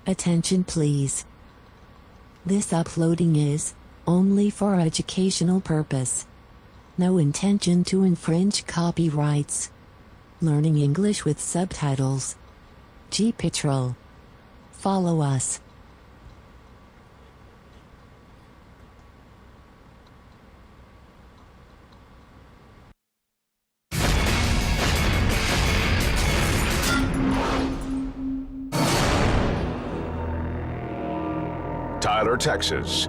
Attention please. This uploading is only for educational purpose. No intention to infringe copyrights. Learning English with subtitles. GPITRAL. Follow us. Tyler, Texas.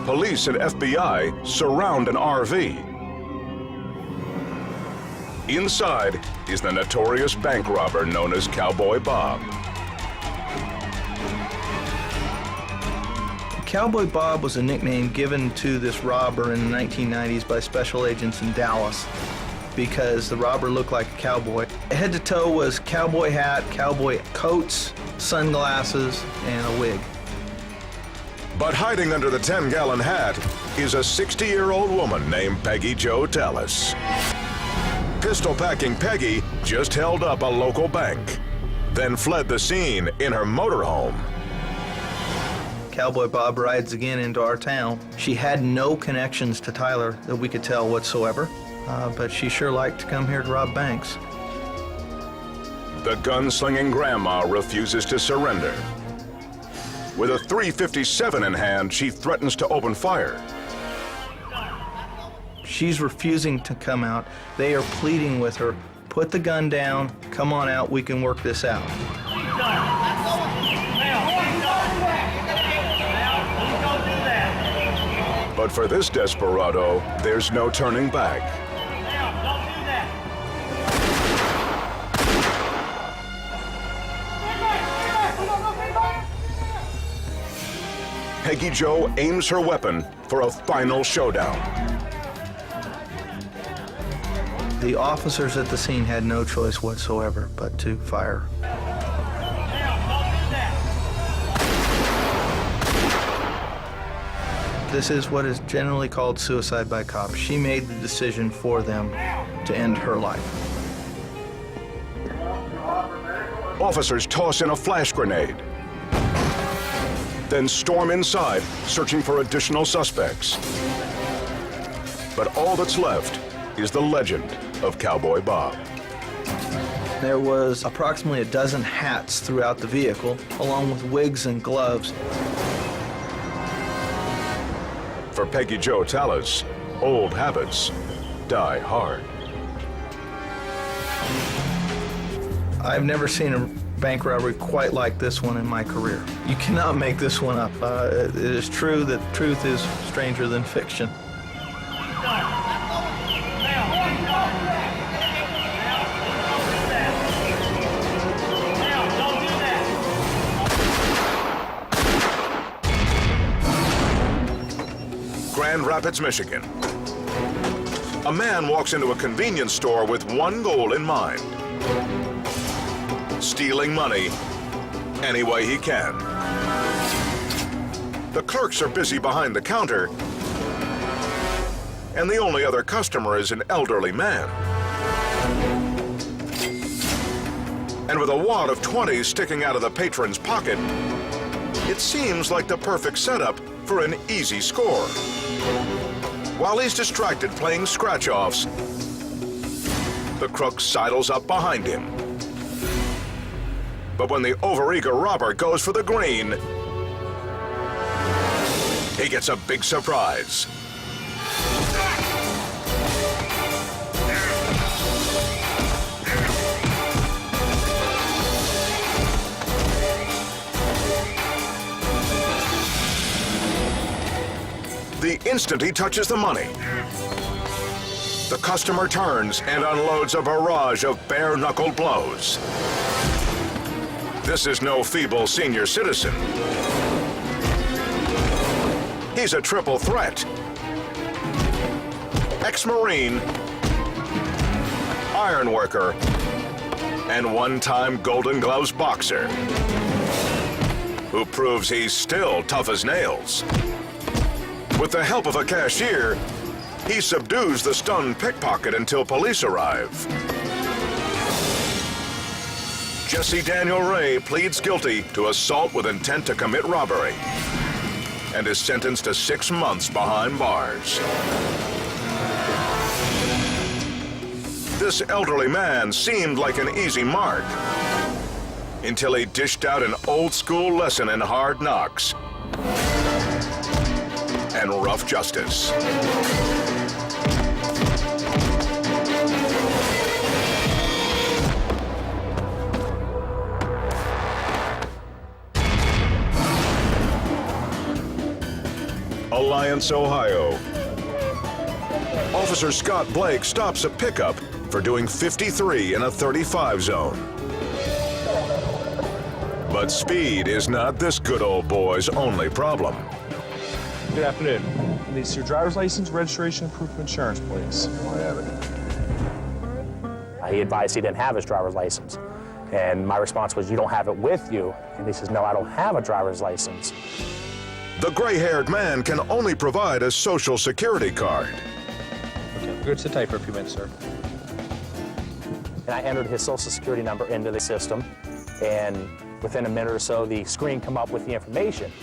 Police and FBI surround an RV. Inside is the notorious bank robber known as Cowboy Bob. Cowboy Bob was a nickname given to this robber in the 1990s by special agents in Dallas because the robber looked like a cowboy. Head to toe was cowboy hat, cowboy coats, sunglasses, and a wig. But hiding under the 10-gallon hat is a 60-year-old woman named Peggy Jo Tallis. Pistol-packing Peggy just held up a local bank, then fled the scene in her motorhome. Cowboy Bob rides again into our town. She had no connections to Tyler that we could tell whatsoever, but she sure liked to come here to rob banks. The gun-slinging grandma refuses to surrender. With a .357 in hand, she threatens to open fire. She's refusing to come out. They are pleading with her, put the gun down, come on out, we can work this out. But for this desperado, there's no turning back. Peggy Jo aims her weapon for a final showdown. The officers at the scene had no choice whatsoever but to fire. This is what is generally called suicide by cop. She made the decision for them to end her life. Officers toss in a flash grenade, then storm inside, searching for additional suspects. But all that's left is the legend of Cowboy Bob. There was approximately a dozen hats throughout the vehicle, along with wigs and gloves. For Peggy Jo Tallis, old habits die hard. I've never seen a bank robbery quite like this one in my career. You cannot make this one up. It is true that truth is stranger than fiction. Grand Rapids, Michigan. A man walks into a convenience store with one goal in mind: stealing money any way he can. The clerks are busy behind the counter, and the only other customer is an elderly man. And with a wad of 20s sticking out of the patron's pocket, it seems like the perfect setup for an easy score. While he's distracted playing scratch-offs, the crook sidles up behind him. But when the overeager robber goes for the green, he gets a big surprise. The instant he touches the money, the customer turns and unloads a barrage of bare-knuckled blows. This is no feeble senior citizen. He's a triple threat. Ex-Marine, ironworker, and one-time Golden Gloves boxer, who proves he's still tough as nails. With the help of a cashier, he subdues the stunned pickpocket until police arrive. Jesse Daniel Ray pleads guilty to assault with intent to commit robbery and is sentenced to 6 months behind bars. This elderly man seemed like an easy mark until he dished out an old-school lesson in hard knocks and rough justice. Alliance, Ohio. Officer Scott Blake stops a pickup for doing 53 in a 35 zone. But speed is not this good old boy's only problem. Good afternoon. This is your driver's license, registration, and proof of insurance, please. I have it. He advised he didn't have his driver's license. And my response was, "You don't have it with you?" And he says, "No, I don't have a driver's license." The gray-haired man can only provide a social security card. Okay, we're good to type for a few minutes, sir. And I entered his social security number into the system, and within a minute or so, the screen come up with the information.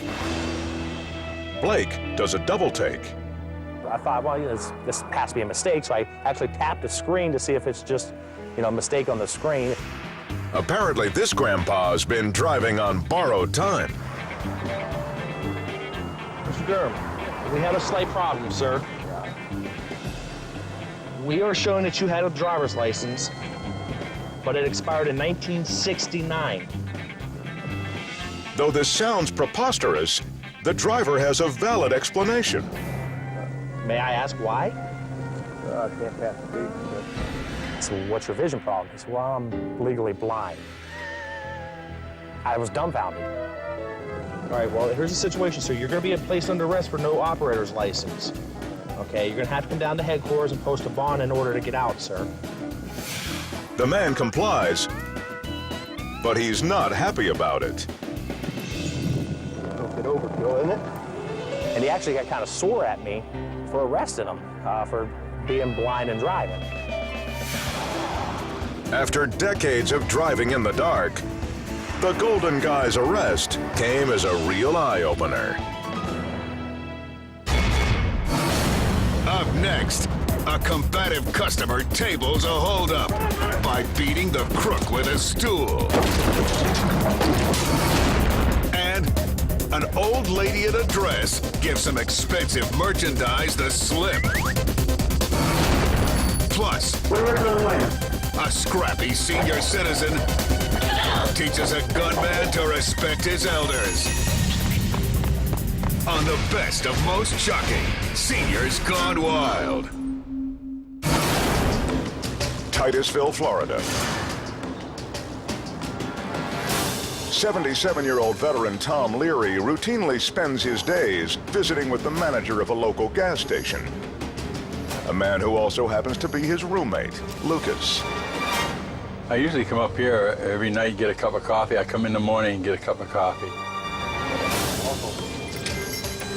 Blake does a double take. I thought, well, this has to be a mistake, so I actually tapped the screen to see if it's just, a mistake on the screen. Apparently, this grandpa's been driving on borrowed time. Mr. Durham, we have a slight problem, sir. We are showing that you had a driver's license, but it expired in 1969. Though this sounds preposterous, the driver has a valid explanation. May I ask why? I can't pass the speed. So what's your vision problem? He said, well, I'm legally blind. I was dumbfounded. All right, well, here's the situation, sir. You're going to be placed under arrest for no operator's license. Okay, you're going to have to come down to headquarters and post a bond in order to get out, sir. The man complies, but he's not happy about it. Get overkill, isn't it? And he actually got kind of sore at me for arresting him for being blind and driving. After decades of driving in the dark, the Golden Guy's arrest came as a real eye-opener. Up next, a combative customer tables a holdup by beating the crook with a stool. And an old lady at a dress gives some expensive merchandise the slip. Plus, a scrappy senior citizen teaches a gunman to respect his elders. On the best of most shocking, Seniors Gone Wild. Titusville, Florida. 77-year-old veteran Tom Leary routinely spends his days visiting with the manager of a local gas station. A man who also happens to be his roommate, Lucas. I usually come up here every night, get a cup of coffee. I come in the morning and get a cup of coffee.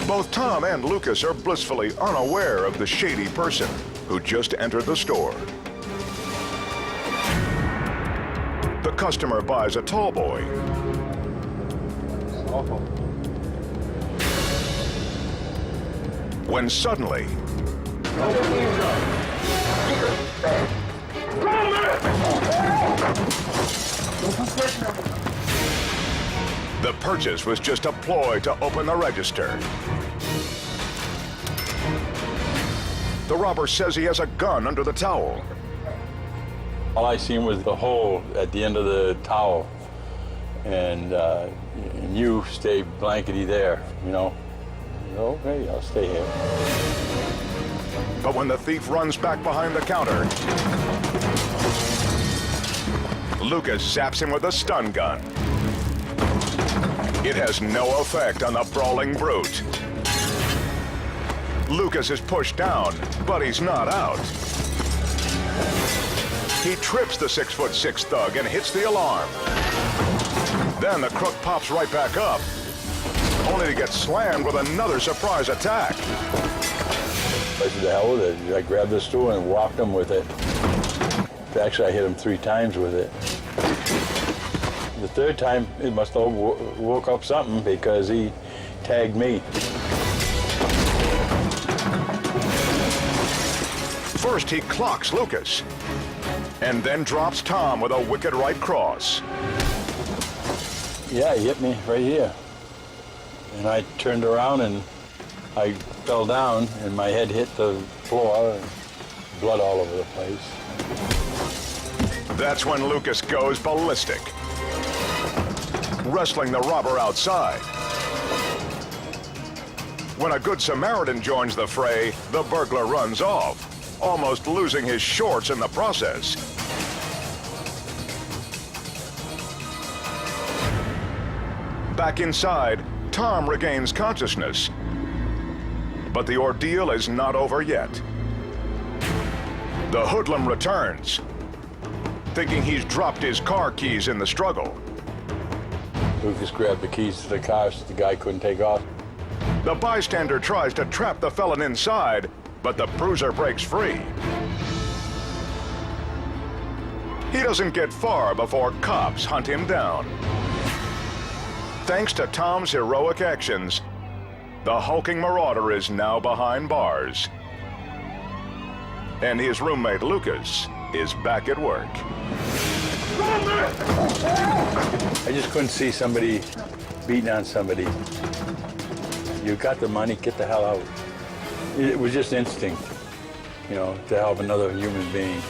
Both Tom and Lucas are blissfully unaware of the shady person who just entered the store. The customer buys a tall boy. When suddenly, the purchase was just a ploy to open the register. The robber says he has a gun under the towel. All I seen was the hole at the end of the towel, and you stay blankety there, Okay, I'll stay here. But when the thief runs back behind the counter, Lucas zaps him with a stun gun. It has no effect on the brawling brute. Lucas is pushed down, but he's not out. He trips the 6'6" thug and hits the alarm. Then the crook pops right back up, only to get slammed with another surprise attack. I said, the hell with it. I grabbed the stool and whacked him with it. Actually, I hit him 3 times with it. The third time, it must have woke up something because he tagged me. First, he clocks Lucas, and then drops Tom with a wicked right cross. Yeah, he hit me right here. And I turned around and I fell down and my head hit the floor and blood all over the place. That's when Lucas goes ballistic, wrestling the robber outside. When a good Samaritan joins the fray, the burglar runs off, almost losing his shorts in the process. Back inside, Tom regains consciousness. But the ordeal is not over yet. The hoodlum returns, thinking he's dropped his car keys in the struggle. Lucas grabbed the keys to the car so the guy couldn't take off. The bystander tries to trap the felon inside, but the bruiser breaks free. He doesn't get far before cops hunt him down. Thanks to Tom's heroic actions, the hulking marauder is now behind bars. And his roommate Lucas is back at work. I just couldn't see somebody beating on somebody. You got the money, get the hell out. It was just instinct, you know, to help another human being.